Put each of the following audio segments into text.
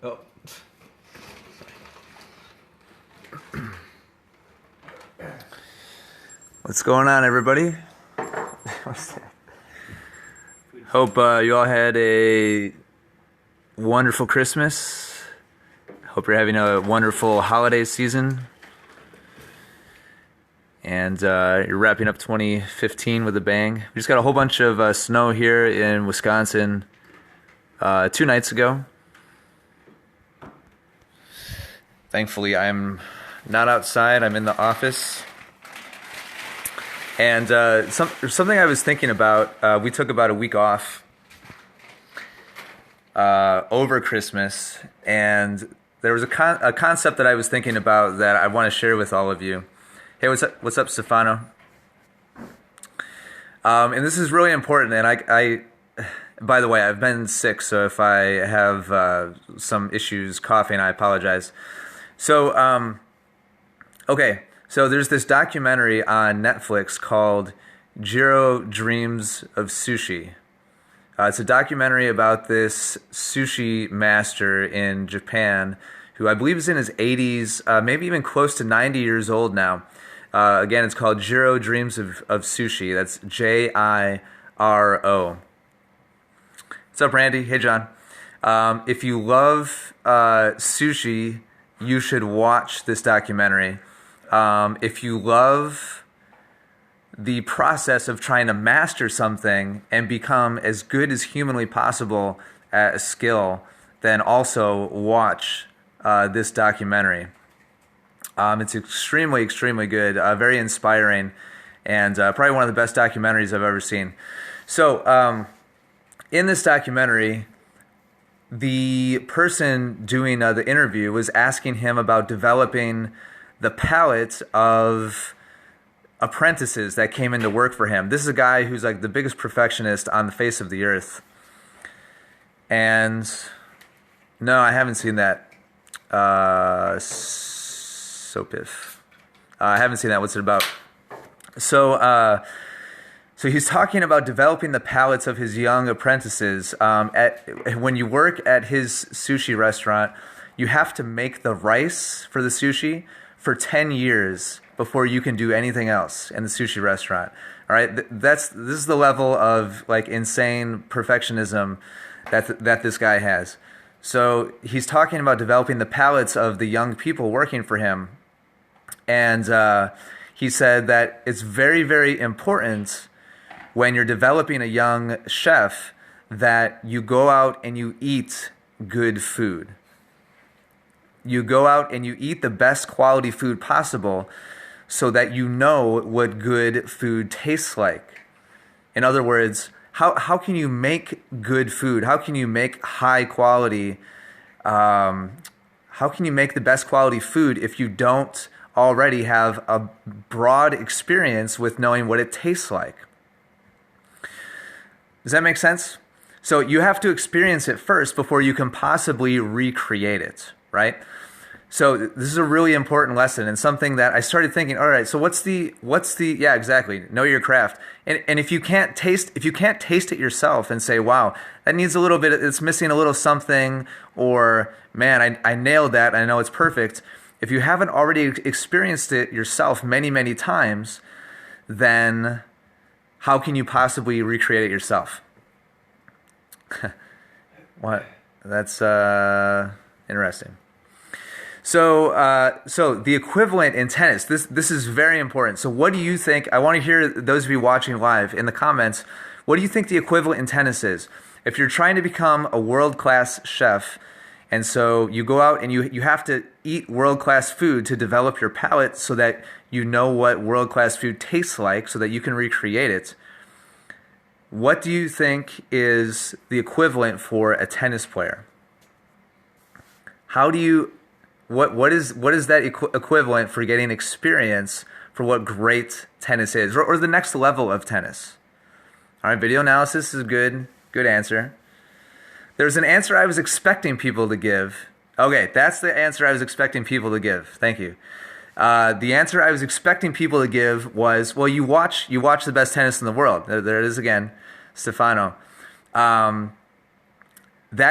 Oh. What's going on, everybody? Hope you all had a wonderful Christmas. Hope you're having a wonderful holiday season. And you're wrapping up 2015 with a bang. We just got a whole bunch of snow here in Wisconsin 2 nights ago. Thankfully, I'm not outside. I'm in the office. And something I was thinking about, we took about a week off over Christmas, and there was a concept that I was thinking about that I want to share with all of you. Hey, what's up, Stefano? And this is really important, and I by the way, I've been sick, so if I have some issues coughing, I apologize. So, okay. So there's this documentary on Netflix called Jiro Dreams of Sushi. It's a documentary about this sushi master in Japan who I believe is in his 80s, maybe even close to 90 years old now. Again, it's called Jiro Dreams of Sushi. That's Jiro. What's up, Randy? Hey, John. If you love sushi, you should watch this documentary. If you love the process of trying to master something and become as good as humanly possible at a skill, then also watch this documentary. It's extremely, extremely good, very inspiring, and probably one of the best documentaries I've ever seen. So, in this documentary, the person doing the interview was asking him about developing the palette of apprentices that came into work for him. This is a guy who's like the biggest perfectionist on the face of the earth. And no, I haven't seen that. Sopiff. I haven't seen that. What's it about? So he's talking about developing the palates of his young apprentices. When you work at his sushi restaurant, you have to make the rice for the sushi for 10 years before you can do anything else in the sushi restaurant. All right, this is the level of like insane perfectionism that this guy has. So he's talking about developing the palates of the young people working for him, and he said that it's very, very important when you're developing a young chef that you go out and you eat good food. You go out and you eat the best quality food possible so that you know what good food tastes like. In other words, how can you make good food? How can you make high quality, how can you make the best quality food if you don't already have a broad experience with knowing what it tastes like? Does that make sense? So you have to experience it first before you can possibly recreate it, right? So this is a really important lesson and something that I started thinking, all right, so what's the yeah, exactly. Know your craft. And if you can't taste it yourself and say, wow, that needs a little bit, it's missing a little something, or man, I nailed that, I know it's perfect. If you haven't already experienced it yourself many, many times, then how can you possibly recreate it yourself? What? That's interesting. So the equivalent in tennis, this is very important. So what do you think? I want to hear those of you watching live in the comments. What do you think the equivalent in tennis is? If you're trying to become a world-class chef, and so you go out and you have to eat world-class food to develop your palate so that you know what world-class food tastes like so that you can recreate it. What do you think is the equivalent for a tennis player? How do you... What is that equivalent for getting experience for what great tennis is, or the next level of tennis? All right, video analysis is a good answer. There's an answer I was expecting people to give. Okay, that's the answer I was expecting people to give. Thank you. The answer I was expecting people to give was, well, you watch the best tennis in the world. There it is again, Stefano. That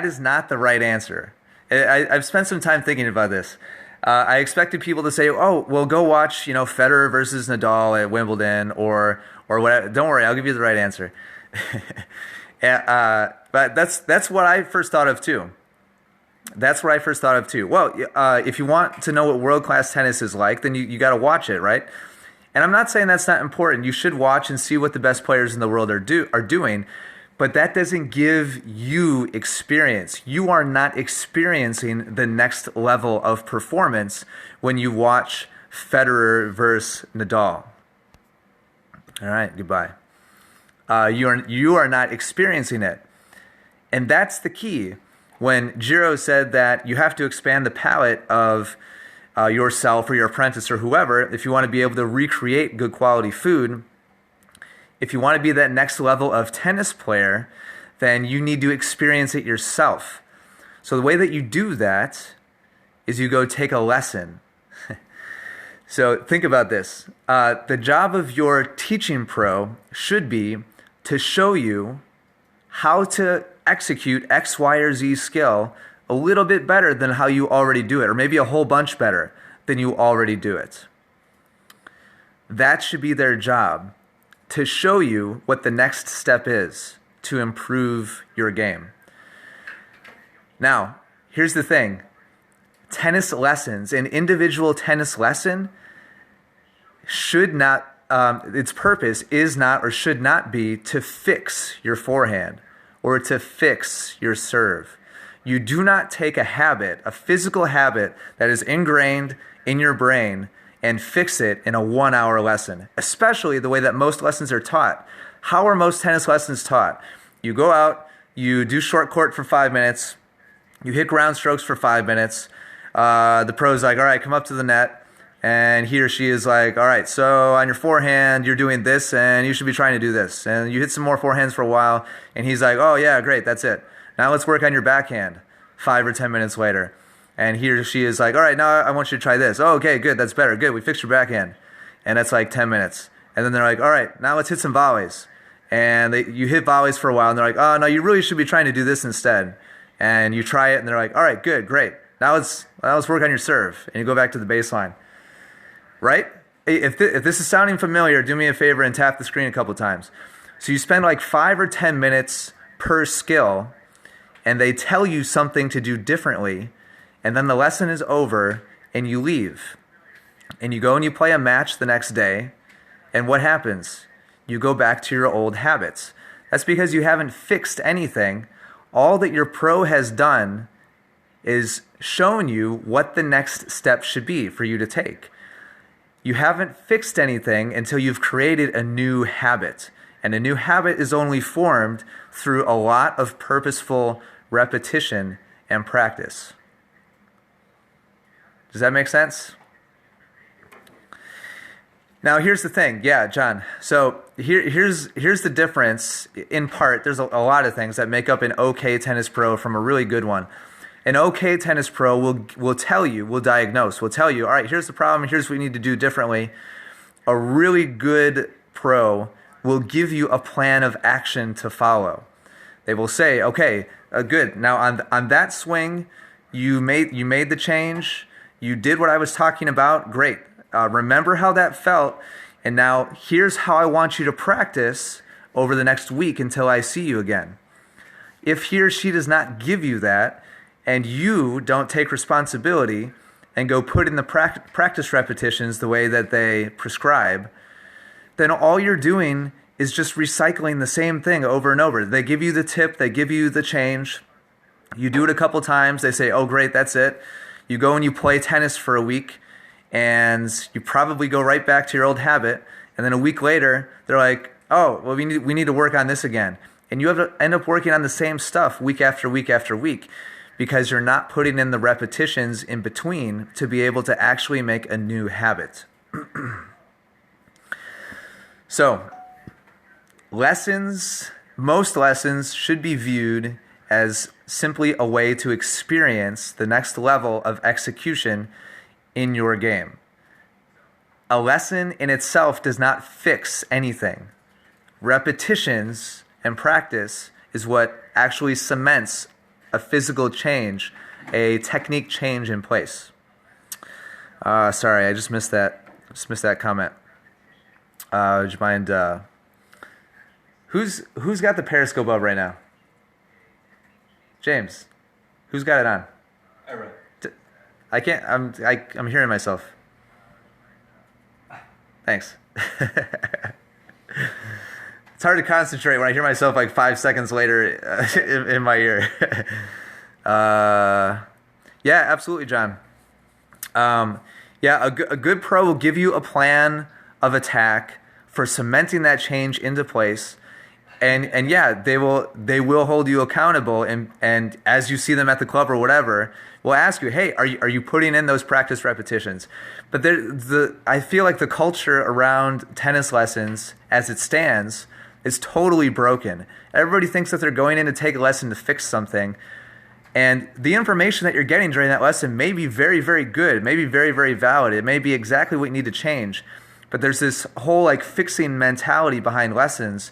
is not the right answer. I've spent some time thinking about this. I expected people to say, "Oh, well, go watch, Federer versus Nadal at Wimbledon, or whatever." Don't worry, I'll give you the right answer. But that's what I first thought of too. That's what I first thought of too. Well, if you want to know what world-class tennis is like, then you got to watch it, right? And I'm not saying that's not important. You should watch and see what the best players in the world are doing, but that doesn't give you experience. You are not experiencing the next level of performance when you watch Federer versus Nadal. All right, goodbye. You are not experiencing it. And that's the key. When Jiro said that you have to expand the palate of yourself or your apprentice or whoever, if you want to be able to recreate good quality food, if you want to be that next level of tennis player, then you need to experience it yourself. So the way that you do that is you go take a lesson. So think about this. The job of your teaching pro should be to show you how to execute X, Y, or Z skill a little bit better than how you already do it, or maybe a whole bunch better than you already do it. That should be their job, to show you what the next step is to improve your game. Now, here's the thing. Tennis lessons, an individual tennis lesson should not, its purpose is not or should not be to fix your forehand or to fix your serve. You do not take a habit, a physical habit that is ingrained in your brain, and fix it in a 1-hour lesson, especially the way that most lessons are taught. How are most tennis lessons taught? You go out, you do short court for 5 minutes, you hit ground strokes for 5 minutes. The pro's like, all right, come up to the net. And he or she is like, all right, so on your forehand, you're doing this, and you should be trying to do this. And you hit some more forehands for a while, and he's like, oh, yeah, great, that's it. Now let's work on your backhand 5 or 10 minutes later. And he or she is like, all right, now I want you to try this. Oh, okay, good, that's better. Good, we fixed your backhand. And that's like 10 minutes. And then they're like, all right, now let's hit some volleys. And you hit volleys for a while, and they're like, oh, no, you really should be trying to do this instead. And you try it, and they're like, all right, good, great. Now let's work on your serve. And you go back to the baseline. Right? If this is sounding familiar, do me a favor and tap the screen a couple times. So you spend like 5 or 10 minutes per skill, and they tell you something to do differently, and then the lesson is over, and you leave. And you go and you play a match the next day, and what happens? You go back to your old habits. That's because you haven't fixed anything. All that your pro has done is shown you what the next step should be for you to take. You haven't fixed anything until you've created a new habit. And a new habit is only formed through a lot of purposeful repetition and practice. Does that make sense? Now, here's the thing. Yeah, John. So here's the difference. In part, there's a lot of things that make up an okay tennis pro from a really good one. An okay tennis pro will tell you, will diagnose, will tell you, all right, here's the problem, here's what we need to do differently. A really good pro will give you a plan of action to follow. They will say, okay, good. Now on that swing, you made the change, you did what I was talking about, great. Remember how that felt, and now here's how I want you to practice over the next week until I see you again. If he or she does not give you that, and you don't take responsibility and go put in the practice repetitions the way that they prescribe, then all you're doing is just recycling the same thing over and over. They give you the tip, they give you the change, you do it a couple times, they say, oh great, that's it. You go and you play tennis for a week, and you probably go right back to your old habit, and then a week later, they're like, oh, well, we need to work on this again. And you have to end up working on the same stuff week after week after week, because you're not putting in the repetitions in between to be able to actually make a new habit. So, most lessons should be viewed as simply a way to experience the next level of execution in your game. A lesson in itself does not fix anything. Repetitions and practice is what actually cements a physical change a technique change in place. Sorry, I just missed that. Comment. Would you mind? Who's got the Periscope up right now? James, who's got it on? I can't. I'm hearing myself. Thanks. It's hard to concentrate when I hear myself like 5 seconds later in my ear. Yeah, absolutely, John. Yeah, a good pro will give you a plan of attack for cementing that change into place. And yeah, they will hold you accountable, and as you see them at the club or whatever, will ask you, hey, are you putting in those practice repetitions? But I feel like the culture around tennis lessons as it stands is totally broken. Everybody thinks that they're going in to take a lesson to fix something, and the information that you're getting during that lesson may be very, very good, may be very, very valid. It may be exactly what you need to change, but there's this whole like fixing mentality behind lessons.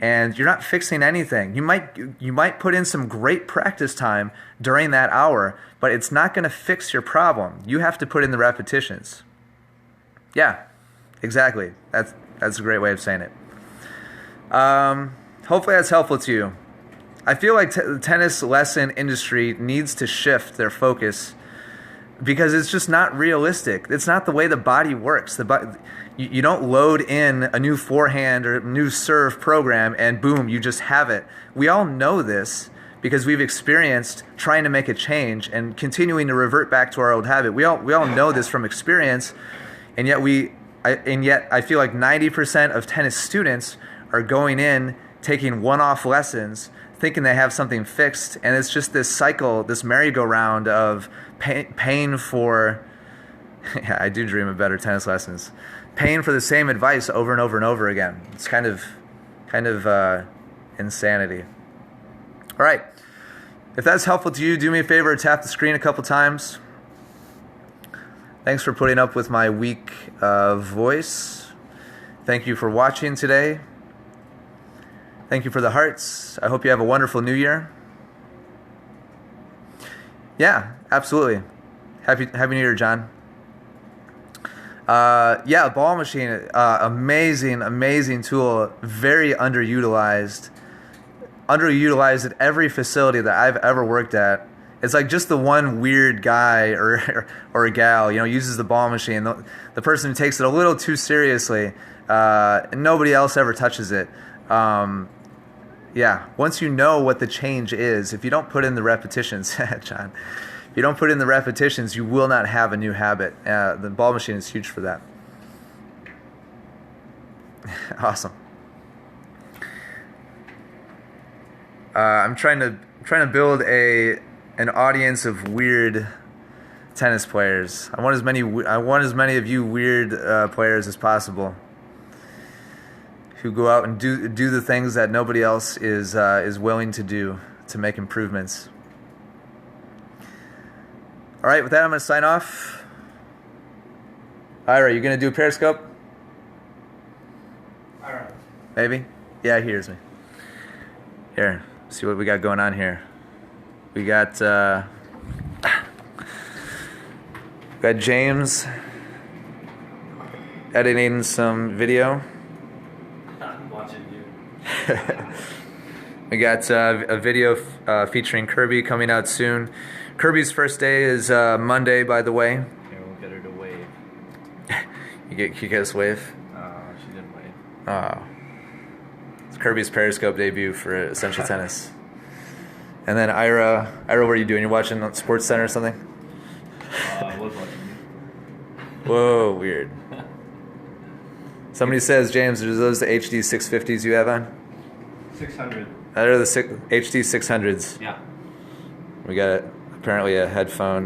And you're not fixing anything. You might put in some great practice time during that hour, but it's not going to fix your problem. You have to put in the repetitions. Yeah, exactly. That's a great way of saying it. Hopefully that's helpful to you. I feel like the tennis lesson industry needs to shift their focus because it's just not realistic. It's not the way the body works. You don't load in a new forehand or new serve program and boom, you just have it. We all know this because we've experienced trying to make a change and continuing to revert back to our old habit. We all know this from experience, and yet I feel like 90% of tennis students are going in, taking one-off lessons, thinking they have something fixed, and it's just this cycle, this merry-go-round of paying for. Yeah, I do dream of better tennis lessons. Paying for the same advice over and over and over again. It's kind of insanity. All right. If that's helpful to you, do me a favor, tap the screen a couple times. Thanks for putting up with my weak voice. Thank you for watching today. Thank you for the hearts. I hope you have a wonderful new year. Yeah, absolutely. Happy New Year, John. Yeah, ball machine, amazing tool, very underutilized at every facility that I've ever worked at. It's like just the one weird guy or a gal, uses the ball machine. The person who takes it a little too seriously, and nobody else ever touches it. Yeah, once you know what the change is, if you don't put in the repetitions, John, if you don't put in the repetitions, you will not have a new habit. The ball machine is huge for that. Awesome. I'm trying to build an audience of weird tennis players. I want as many of you weird players as possible who go out and do the things that nobody else is willing to do to make improvements. All right, with that, I'm going to sign off. Ira, you going to do Periscope? All right. Maybe? Yeah, he hears me. Here, see what we got going on here. We got James editing some video. I'm watching you. We got a video featuring Kirby coming out soon. Kirby's first day is Monday, by the way. Here, we'll get her to wave. You get us wave? She didn't wave. Oh. It's Kirby's Periscope debut for Essential Tennis. And then Ira, what are you doing? You're watching on Sports Center or something? I was watching you. Whoa, weird. Somebody says, James, are those the HD 650s you have on? 600. That are the HD 600s. Yeah. We got apparently a headphone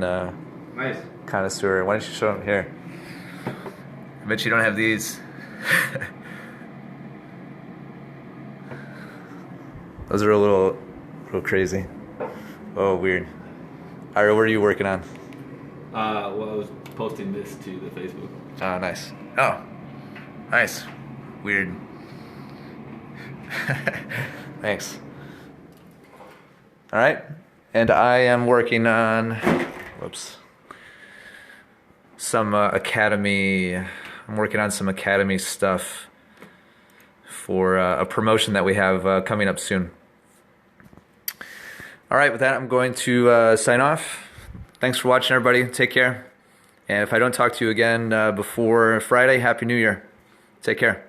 Nice. connoisseur. Why don't you show them here? I bet you don't have these. Those are a little crazy. Oh, weird. Ira, what are you working on? Well, I was posting this to the Facebook. Oh, nice. Oh, nice. Weird. Thanks. All right. And I am working on, some academy. I'm working on some academy stuff for a promotion that we have coming up soon. All right, with that, I'm going to sign off. Thanks for watching, everybody. Take care. And if I don't talk to you again before Friday, Happy New Year. Take care.